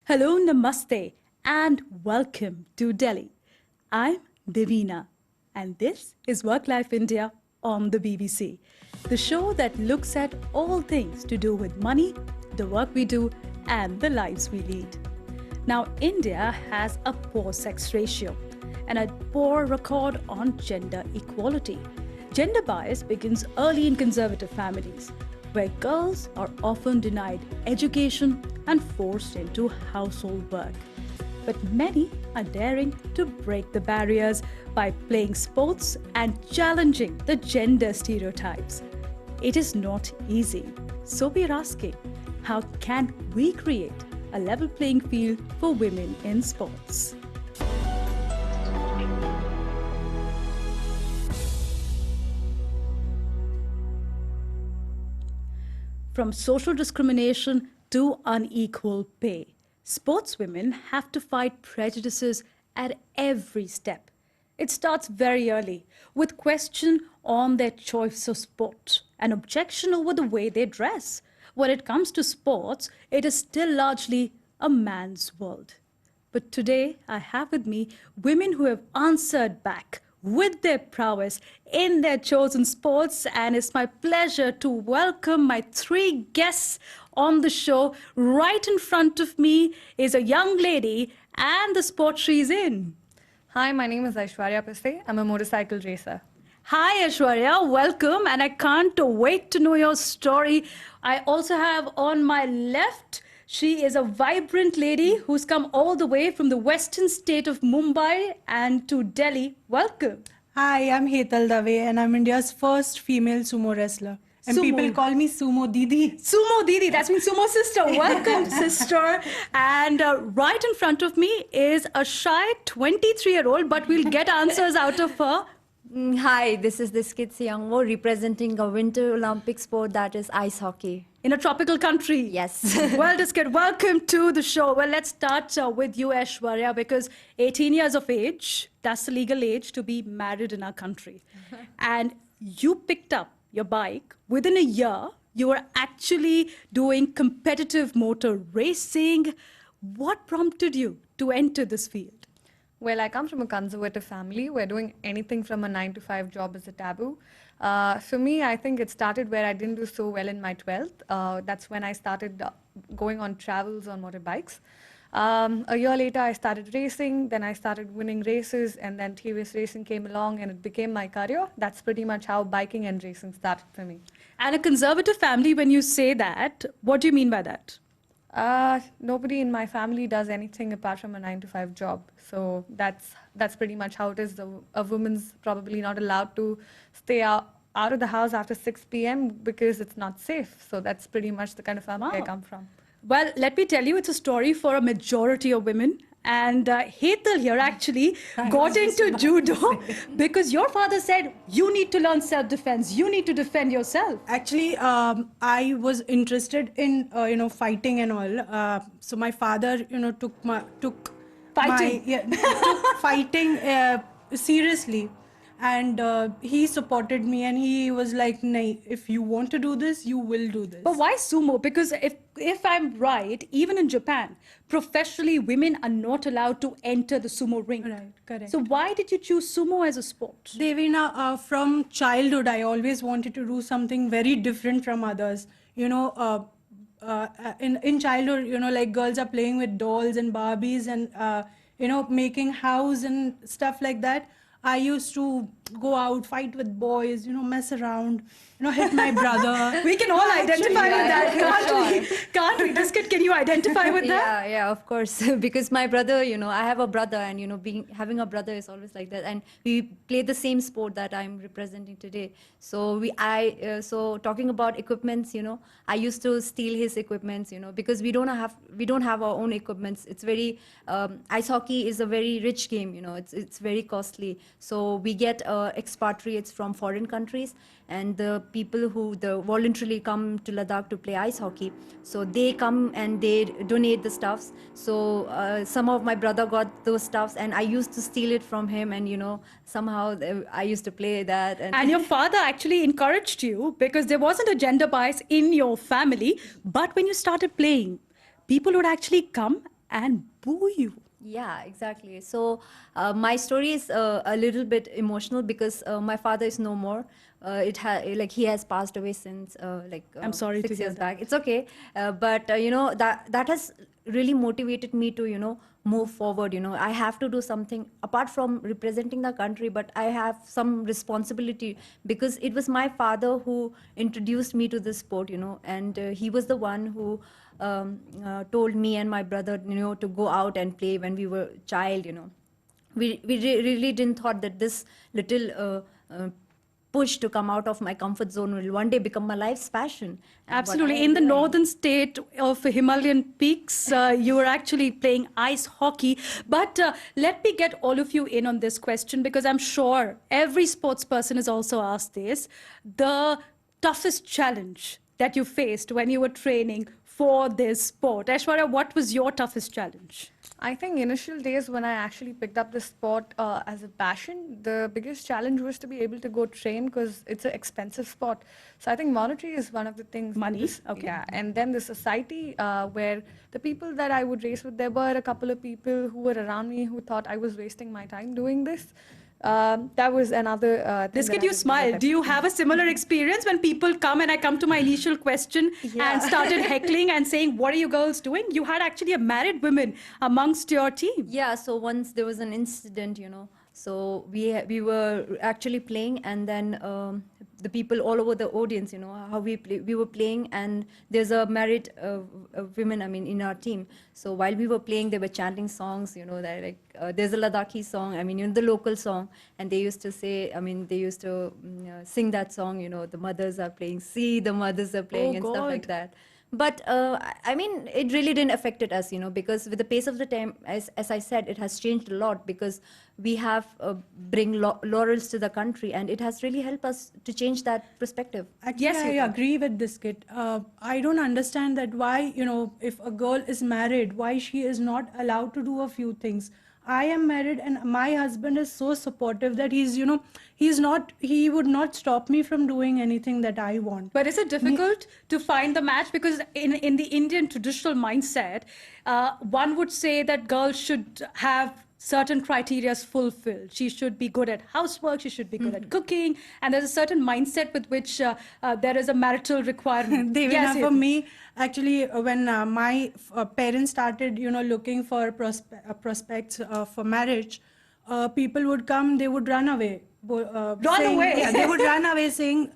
Hello, namaste, and welcome to Delhi. I'm Devina, and this is Work Life India on the BBC, the show that looks at all things to do with money, the work we do, and the lives we lead. Now, India has a poor sex ratio and a poor record on gender equality. Gender bias begins early in conservative families, where girls are often denied education and forced into household work. But many are daring to break the barriers by playing sports and challenging the gender stereotypes. It is not easy. So we're asking, how can we create a level playing field for women in sports? From social discrimination to unequal pay, sportswomen have to fight prejudices at every step. It starts very early with question on their choice of sport and objection over the way they dress. When it comes to sports, it is still largely a man's world. But today, I have with me women who have answered back with their prowess in their chosen sports, and it's my pleasure to welcome my three guests on the show. Right in front of me is a young lady and the sport she's in. Hi, my name is Aishwarya Pissay. I'm a motorcycle racer. Hi Aishwarya, welcome, and I can't wait to know your story. I also have on my left, she is a vibrant lady who's come all the way from the western state of Mumbai and to Delhi. Welcome. Hi, I'm Hetal Dave and I'm India's first female sumo wrestler. And Sumo. people call me Sumo Didi. Sumo Didi, that means Sumo sister. Welcome, sister. And right in front of me is a shy 23-year-old, but we'll get answers out of her. Hi, this is Diskit Angmo representing a Winter Olympic sport that is ice hockey. In a tropical country. Yes. Well, Diskit, welcome to the show. Well, let's start with you, Aishwarya, because 18 years of age, that's the legal age to be married in our country. And you picked up your bike. Within a year, you were actually doing competitive motor racing. What prompted you to enter this field? Well, I come from a conservative family where doing anything from a 9-to-5 job is a taboo. For me, I think it started where I didn't do so well in my 12th. That's when I started going on travels on motorbikes. A year later, I started racing, then I started winning races, and then TVS racing came along and it became my career. That's pretty much how biking and racing started for me. And a conservative family, when you say that, what do you mean by that? Nobody in my family does anything apart from a 9-to-5 job. So that's pretty much how it is. A woman's probably not allowed to stay out of the house after 6 p.m. because it's not safe. So that's pretty much the kind of family I come from. Well, let me tell you, it's a story for a majority of women. And Hetal here actually got into judo because your father said, you need to learn self-defense. You need to defend yourself. Actually, I was interested in, fighting and all. So my father, took fighting seriously. And he supported me and he was like, "Nahi, if you want to do this, you will do this." But why sumo? Because if I'm right, even in Japan, professionally, women are not allowed to enter the sumo ring. Right, correct. So why did you choose sumo as a sport? Devina, from childhood, I always wanted to do something very different from others. In childhood, like girls are playing with dolls and Barbies and, making house and stuff like that. I used to go out, fight with boys, mess around, hit my brother. We can all identify with that, can't we? Can't we? Diskit, can you identify with that? Yeah, of course. Because my brother, I have a brother, and having a brother is always like that. And we play the same sport that I'm representing today. So so talking about equipments, I used to steal his equipments, because we don't have our own equipments. It's very ice hockey is a very rich game, it's very costly. So we get expatriates from foreign countries, and the people who voluntarily come to Ladakh to play ice hockey. So they come and they donate the stuffs. So some of my brother got those stuffs, and I used to steal it from him, and somehow I used to play that. And your father actually encouraged you because there wasn't a gender bias in your family, but when you started playing, people would actually come and boo you. Yeah, exactly. So my story is a little bit emotional because my father is no more. Like he has passed away since I'm sorry to 6 hear years that. back. It's okay, but that has really motivated me to move forward. I have to do something apart from representing the country, but I have some responsibility because it was my father who introduced me to this sport. And he was the one who told me and my brother, to go out and play when we were child. We really didn't thought that this little push to come out of my comfort zone will one day become my life's passion. And what I Absolutely. am In the doing. northern state of Himalayan peaks, you are actually playing ice hockey. But let me get all of you in on this question because I'm sure every sports person is also asked this. The toughest challenge that you faced when you were training for this sport. Aishwarya, what was your toughest challenge? I think initial days when I actually picked up the sport as a passion, the biggest challenge was to be able to go train because it's an expensive sport. So I think monetary is one of the things. Money, okay. Yeah, and then the society where the people that I would race with, there were a couple of people who were around me who thought I was wasting my time doing this. That was another thing. Diskit, you smile. Do you have a similar experience when people come and I come to my initial question and started heckling and saying, what are you girls doing? You had actually a married woman amongst your team. Yeah, so once there was an incident, so we were actually playing, and then the people all over the audience, how we were playing, and there's a married women, in our team. So while we were playing, they were chanting songs, that there's a Ladakhi song, the local song, and they used to say, they used to sing that song, the mothers are playing, see the mothers are playing, and stuff like God. that. But it really didn't affect us, because with the pace of the time, as I said, it has changed a lot because we have bring laurels to the country, and it has really helped us to change that perspective. Actually, Yes, I Hetal. agree with Diskit. I don't understand that why, if a girl is married, why she is not allowed to do a few things. I am married and my husband is so supportive that he would not stop me from doing anything that I want. But is it difficult to find the match? Because in the Indian traditional mindset, one would say that girls should have certain criteria fulfilled. She should be good at housework, she should be good at cooking, and there's a certain mindset with which there is a marital requirement. Devina, for Hetal. me, actually, when my parents started, looking for prospects for marriage, people would come, they would run away. Run away? Yeah, they would run away saying,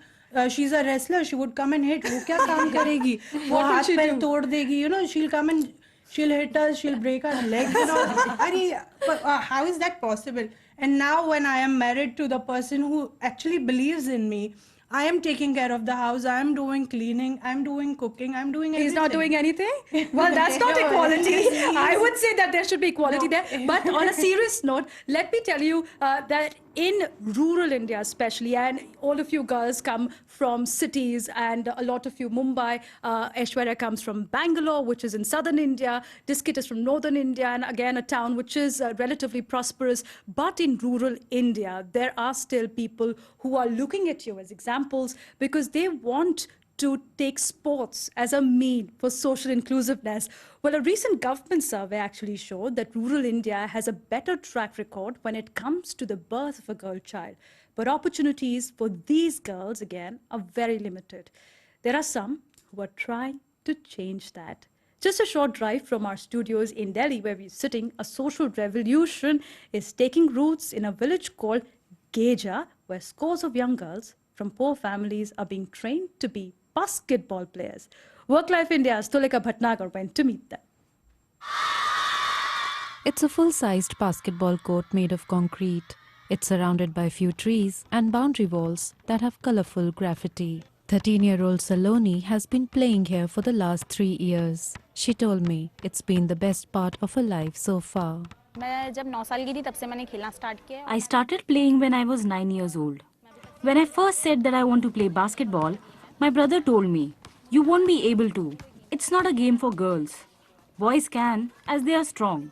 she's a wrestler, she would come and hit. वो क्या काम करेगी? वो What would हाथ she पैर do? तोड़ देगी. She'll come and she'll hit us, she'll break our legs. But how is that possible? And now when I am married to the person who actually believes in me, I am taking care of the house, I am doing cleaning, I'm doing cooking, I'm doing everything. He's not doing anything? Well, that's not equality. I would say that there should be equality there. But on a serious note, let me tell you that in rural India especially, and all of you girls come from cities, and a lot of you Mumbai, Aishwarya comes from Bangalore, which is in southern India, Diskit is from northern India, and again a town which is relatively prosperous. But in rural India, there are still people who are looking at you as examples because they want to take sports as a mean for social inclusiveness. Well, a recent government survey actually showed that rural India has a better track record when it comes to the birth of a girl child. But opportunities for these girls, again, are very limited. There are some who are trying to change that. Just a short drive from our studios in Delhi, where we're sitting, a social revolution is taking roots in a village called Geja, where scores of young girls from poor families are being trained to be basketball players. Work Life India's Tulika Bhatnagar went to meet them. It's a full-sized basketball court made of concrete. It's surrounded by few trees and boundary walls that have colorful graffiti. 13-year-old Saloni has been playing here for the last 3 years. She told me it's been the best part of her life so far. I started playing when I was 9 years old. When I first said that I want to play basketball, my brother told me, "You won't be able to. It's not a game for girls. Boys can, as they are strong."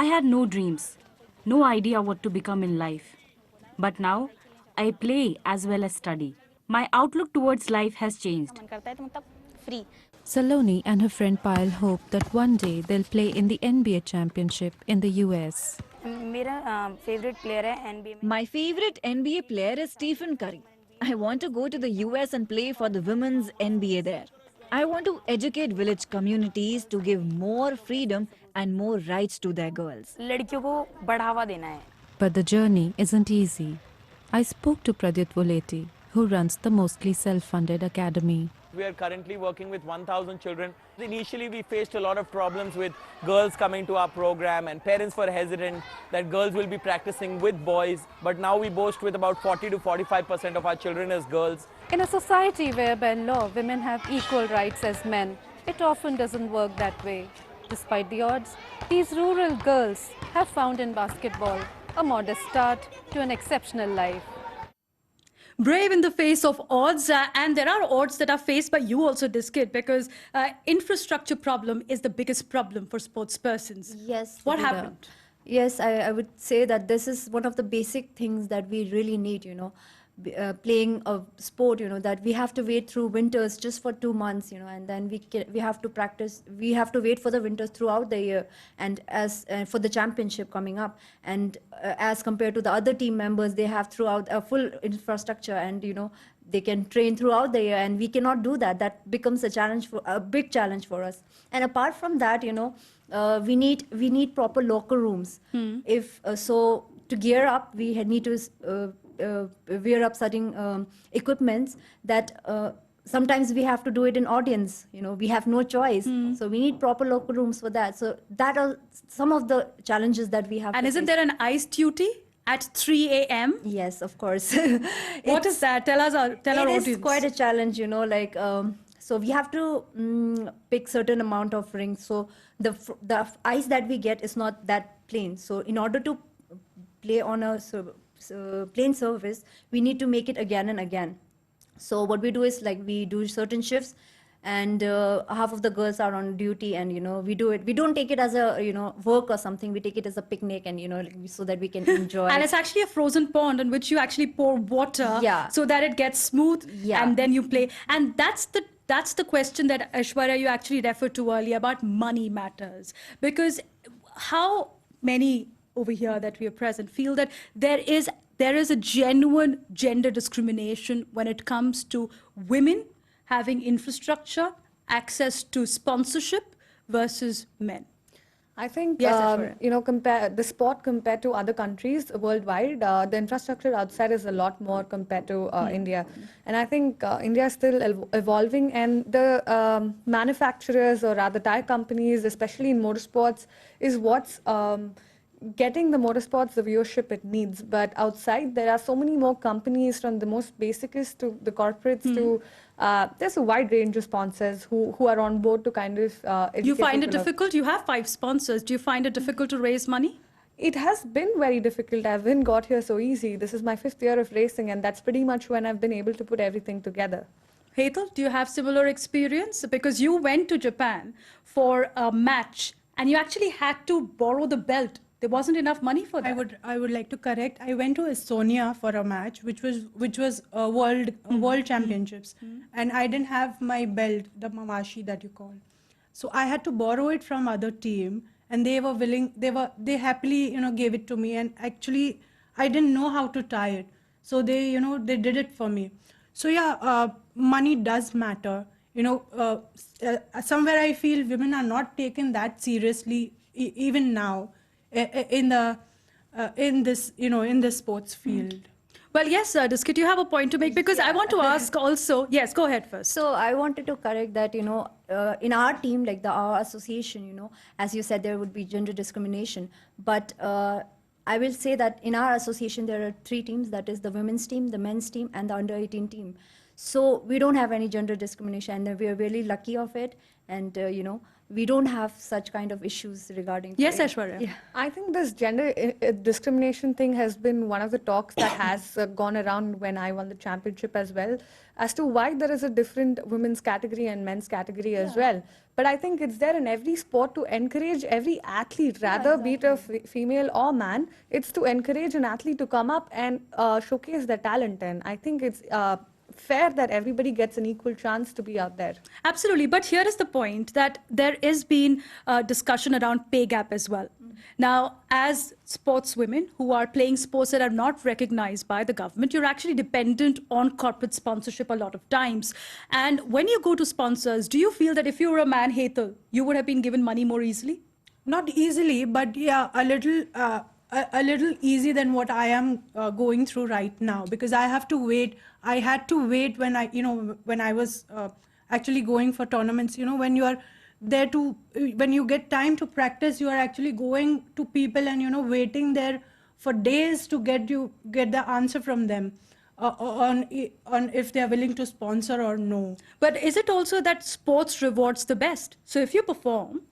I had no dreams, no idea what to become in life. But now, I play as well as study. My outlook towards life has changed. Saloni and her friend Payal hope that one day they'll play in the NBA championship in the US. मेरा favourite player है NBA में My favorite NBA player is Stephen Curry. I want to go to the US and play for the women's NBA there. I want to educate village communities to give more freedom and more rights to their girls. लड़कियों को बढ़ावा देना है But the journey isn't easy. I spoke to Pradyut Voleti, who runs the mostly self-funded academy. We are currently working with 1,000 children. Initially, we faced a lot of problems with girls coming to our program, and parents were hesitant that girls will be practicing with boys. But now we boast with about 40 to 45% of our children as girls. In a society where by law women have equal rights as men, it often doesn't work that way. Despite the odds, these rural girls have found in basketball a modest start to an exceptional life. Brave in the face of odds, and there are odds that are faced by you also, Diskit, because infrastructure problem is the biggest problem for sports persons. Yes. What Devina. happened? Yes, I would say that this is one of the basic things that we really need, playing a sport, that we have to wait through winters just for 2 months, and then we have to practice, we have to wait for the winters throughout the year, and as for the championship coming up, and as compared to the other team members, they have throughout a full infrastructure, and they can train throughout the year, and we cannot do that. That becomes a big challenge for us. And apart from that, we need proper locker rooms. If so, to gear up, we need to wear up certain equipments that sometimes we have to do it in audience. We have no choice. So we need proper locker rooms for that. So that are some of the challenges that we have. And to isn't face. there an ice duty at 3 a.m.? Yes, of course. What is that? Tell our audience. It is quite a challenge, so we have to pick certain amount of rings. So the ice that we get is not that plain. So in order to play on a plain surface, we need to make it again and again. So what we do is we do certain shifts, and half of the girls are on duty, and we do it. We don't take it as a work or something. We take it as a picnic, and so that we can enjoy. And it's actually a frozen pond in which you actually pour water, so that it gets smooth, and then you play. And that's the question that Aishwarya you actually referred to earlier about money matters, because how many over here that we are present feel that there is a genuine gender discrimination when it comes to women having infrastructure, access to sponsorship versus men? I think, Yes, Aishwarya. compare the sport compared to other countries worldwide, the infrastructure outside is a lot more compared to India. And I think India is still evolving, and the manufacturers, or rather tire companies, especially in motorsports, is what's getting the motorsports the viewership it needs. But outside, there are so many more companies, from the most basicest to the corporates to there's a wide range of sponsors who are on board to kind of educate You find it people. difficult? You have 5 sponsors. Do you find it difficult to raise money? It has been very difficult. I haven't got here so easy. This is my 5th year of racing, and that's pretty much when I've been able to put everything together. Hetal, do you have similar experience? Because you went to Japan for a match and you actually had to borrow the belt. There wasn't enough money for that. I would like to correct. I went to Estonia for a match, which was world championships, and I didn't have my belt, the mamashi that you call. So I had to borrow it from other team, and they were willing. They happily gave it to me, and actually I didn't know how to tie it, so they did it for me. So money does matter. Somewhere I feel women are not taken that seriously even now. In this sports field. Well, yes, Diskit, you have a point to make, because I want to ask also. Yes, go ahead first. So I wanted to correct that, in our team, our association, as you said, there would be gender discrimination. But I will say that in our association, there are 3 teams. That is the women's team, the men's team, and the under-18 team. So we don't have any gender discrimination, and we are really lucky of it. And, we don't have such kind of issues regarding. Yes, Aishwarya. Yeah. I think this gender discrimination thing has been one of the talks that has gone around when I won the championship as well, as to why there is a different women's category and men's category as well. But I think it's there in every sport to encourage every athlete, rather be it a female or man. It's to encourage an athlete to come up and showcase their talent. And I think it's fair that everybody gets an equal chance to be out there. Absolutely. But here is the point that there is been a discussion around pay gap as well. Now, as sportswomen who are playing sports that are not recognized by the government, you're actually dependent on corporate sponsorship a lot of times. And when you go to sponsors, do you feel that if you were a man, Hetal, you would have been given money more easily? Not easily, but yeah, a little easy than what I am going through right now, because I have to wait. I had to wait when I was actually going for tournaments. When you are there when you get time to practice, you are actually going to people and waiting there for days to get the answer from them on if they are willing to sponsor or no. But is it also that sports rewards the best? So if you perform,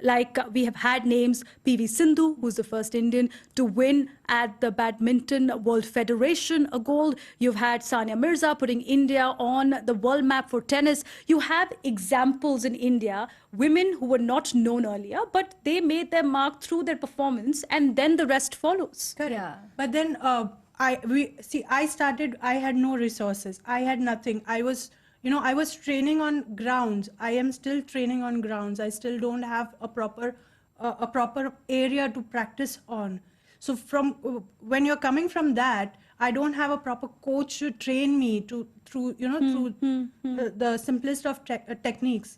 like we have had names, PV Sindhu, who's the first Indian to win at the Badminton World Federation a gold. You've had Sania Mirza putting India on the world map for tennis. You have examples in India, women who were not known earlier, but they made their mark through their performance, and then the rest follows. Correct. Yeah. But then I started, I had no resources. I had nothing. I was training on grounds. I am still training on grounds. I still don't have a proper area to practice on. So when you're coming from that, I don't have a proper coach to train me through the simplest of techniques.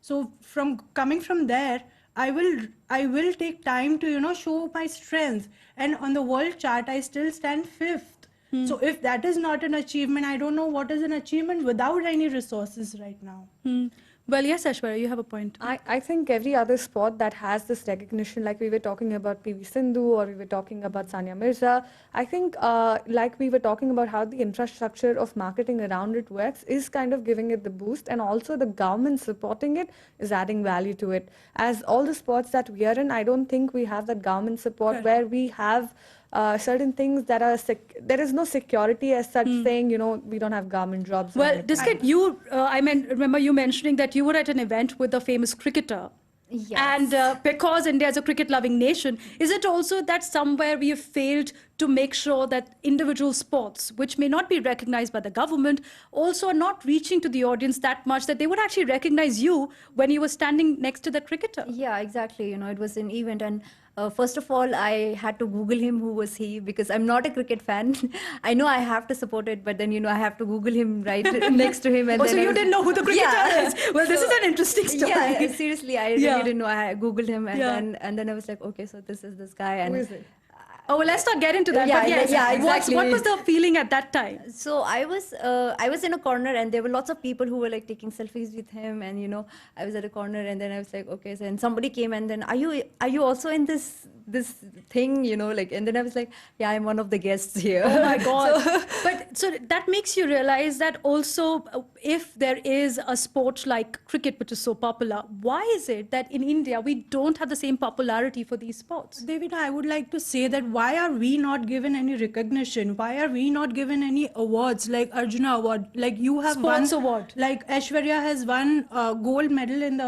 So coming from there, I will take time to show my strength. And on the world chart, I still stand 5th. So if that is not an achievement, I don't know what is an achievement without any resources right now. Well, yes, Aishwarya, you have a point. I think every other sport that has this recognition, like we were talking about PV Sindhu or we were talking about Sania Mirza, I think like we were talking about how the infrastructure of marketing around it works is kind of giving it the boost, and also the government supporting it is adding value to it. As all the sports that we are in, I don't think we have that government support where we have certain things that are there is no security as such, saying we don't have government jobs. Well, Diskit, you remember you mentioning that you were at an event with a famous cricketer. Yes. And because India is a cricket-loving nation, is it also that somewhere we have failed to make sure that individual sports, which may not be recognized by the government, also are not reaching to the audience that much that they would actually recognize you when you were standing next to the cricketer? Yeah, exactly. It was an event, and first of all, I had to Google him, who was he, because I'm not a cricket fan. I know I have to support it, but then, I have to Google him right next to him. And so you didn't know who the cricketer is. Well, this is an interesting story. Yeah, seriously, I really didn't know. I Googled him, and then I was like, okay, so this is this guy. And who is it? Oh, well, let's not get into that. Yeah, but yes, yeah, exactly. What was the feeling at that time? So I was in a corner, and there were lots of people who were like taking selfies with him, and I was at a corner, and then I was like, okay, so and somebody came, and then are you also in this thing, and then I was like, yeah, I'm one of the guests here. Oh my God. So that makes you realize that also if there is a sport like cricket, which is so popular, why is it that in India we don't have the same popularity for these sports? Devina, I would like to say that why are we not given any recognition? Why are we not given any awards like Arjuna Award? Like you have Sports award. Like Aishwarya has won a gold medal in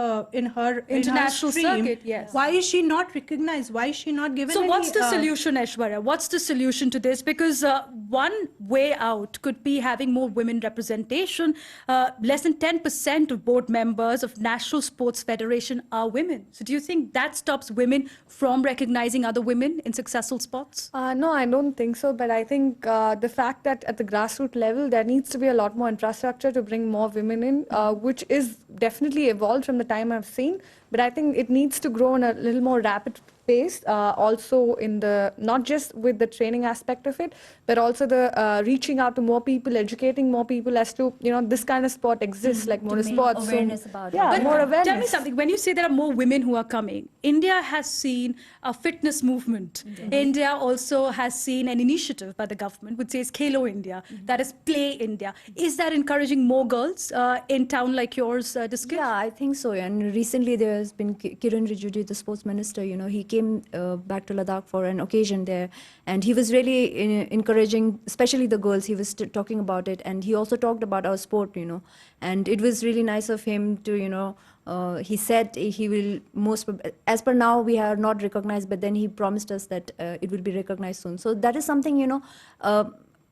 her International stream. circuit, yes. Why is she not recognized? Why is she not given So any, what's the solution, Aishwarya? What's the solution to this? Because one way out could be having more women representation. Less than 10% of board members of National Sports Federation are women. So do you think that stops women from recognizing other women in successful sports? No, I don't think so. But I think the fact that at the grassroots level, there needs to be a lot more infrastructure to bring more women in, which is definitely evolved from the time I've seen. But I think it needs to grow in a little more rapid pace, also in the, not just with the training aspect of it, but also the reaching out to more people, educating more people as to, this kind of sport exists, like motorsport. Awareness about it. Yeah, But more awareness. tell me something. When you say there are more women who are coming, India has seen a fitness movement. India also has seen an initiative by the government which says Khelo India, that is Play India. Is that encouraging more girls in town like yours, Diskit? Yeah, I think so. And recently there has been Kiran Rijiju, the sports minister, he came back to Ladakh for an occasion there, and he was really encouraging, especially the girls. He was talking about it, and he also talked about our sport, and it was really nice of him to, he said he will as per now we are not recognized, but then he promised us that it will be recognized soon. So that is something,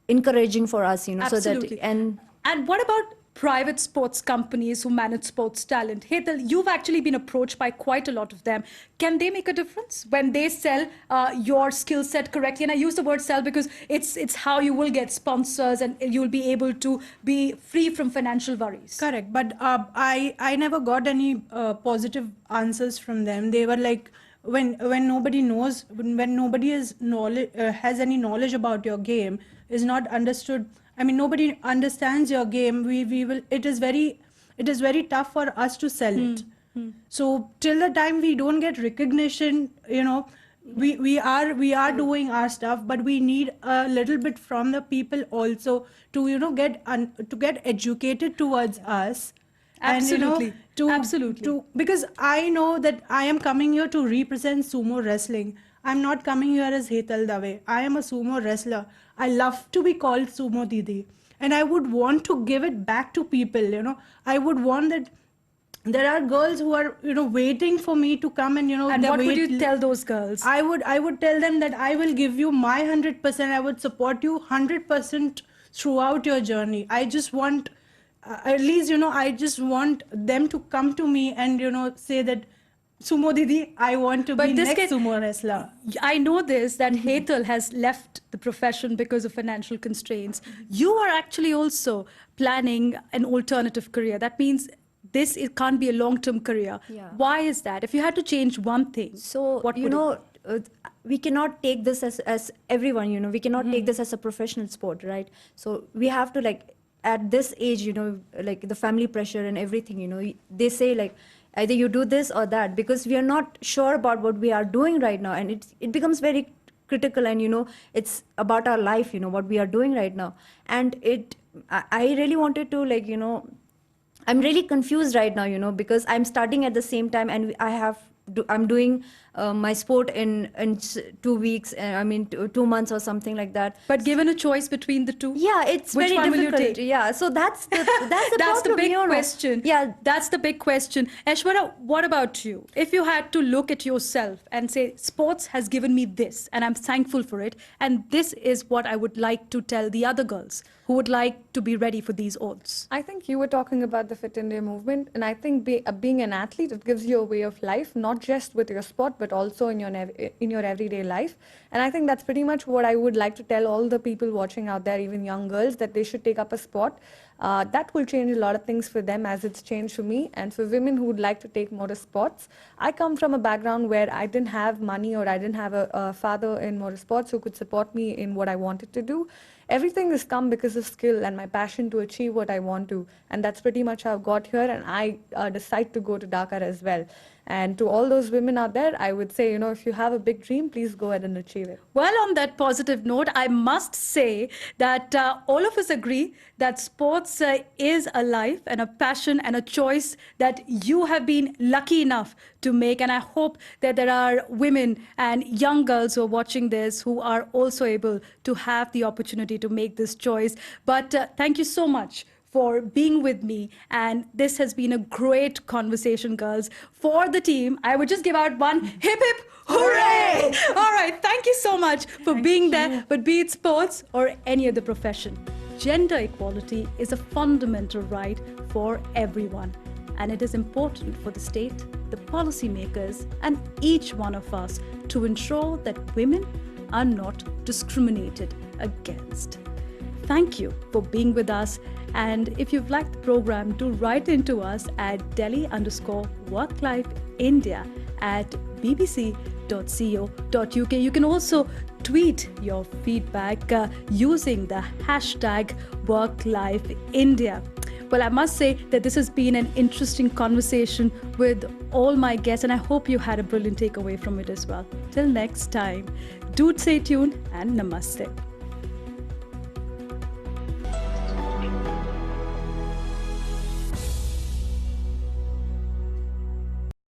encouraging for us, so that, Absolutely. and And what about private sports companies who manage sports talent? Hetal, you've actually been approached by quite a lot of them. Can they make a difference when they sell your skill set correctly? And I use the word sell because it's how you will get sponsors and you'll be able to be free from financial worries. Correct, but I never got any positive answers from them. They were like, when nobody knows, when nobody has any knowledge about your game, is not understood. I mean, nobody understands your game. We will. It is very tough for us to sell it. So till the time we don't get recognition, we are doing our stuff, but we need a little bit from the people also to get educated towards us. Absolutely. And, Absolutely. Because I know that I am coming here to represent sumo wrestling. I'm not coming here as Hetal Dave. I am a sumo wrestler. I love to be called Sumo Didi. And I would want to give it back to people, I would want that there are girls who are, waiting for me to come and, And what would you tell those girls? I would tell them that I will give you my 100%. I would support you 100% throughout your journey. I just want, at least, I just want them to come to me and, say that, Sumo Didi, I want to be next sumo wrestler. I know this, that Hetal has left the profession because of financial constraints. You are actually also planning an alternative career. That means it can't be a long-term career. Yeah. Why is that? If you had to change one thing, So, what would it? we cannot take this as everyone, we cannot take this as a professional sport, right? So we have to at this age, the family pressure and everything, they say either you do this or that, because we are not sure about what we are doing right now. And it becomes very critical and, it's about our life, what we are doing right now. And I really wanted to I'm really confused right now, because I'm starting at the same time and I'm doing my sport in 2 weeks, 2 months or something like that. But given a choice between the two, yeah, it's which very one will difficult. you take? Yeah, so that's the That's the problem, big question. Yeah, that's the big question. Aishwarya, what about you? If you had to look at yourself and say, sports has given me this, and I'm thankful for it, and this is what I would like to tell the other girls who would like to be ready for these odds. I think you were talking about the Fit India movement, and I think being an athlete, it gives you a way of life, not just with your sport, but also in your everyday life. And I think that's pretty much what I would like to tell all the people watching out there, even young girls, that they should take up a sport. That will change a lot of things for them, as it's changed for me. And for women who would like to take motorsports, I come from a background where I didn't have money, or I didn't have a father in motorsports who could support me in what I wanted to do. Everything has come because of skill and my passion to achieve what I want to. And that's pretty much how I got here, and I decide to go to Dakar as well. And to all those women out there, I would say, if you have a big dream, please go ahead and achieve it. Well, on that positive note, I must say that all of us agree that sports is a life and a passion and a choice that you have been lucky enough to make. And I hope that there are women and young girls who are watching this who are also able to have the opportunity to make this choice. But thank you so much for being with me, and this has been a great conversation, girls. For the team, I would just give out one hip hip hooray! All right, thank you so much for being there, but be it sports or any other profession. Gender equality is a fundamental right for everyone, and it is important for the state, the policymakers, and each one of us to ensure that women are not discriminated against. Thank you for being with us. And if you've liked the program, do write into us at delhi_worklifeindia@bbc.co.uk. You can also tweet your feedback using the hashtag #WorkLifeIndia. Well, I must say that this has been an interesting conversation with all my guests, and I hope you had a brilliant takeaway from it as well. Till next time, do stay tuned and namaste.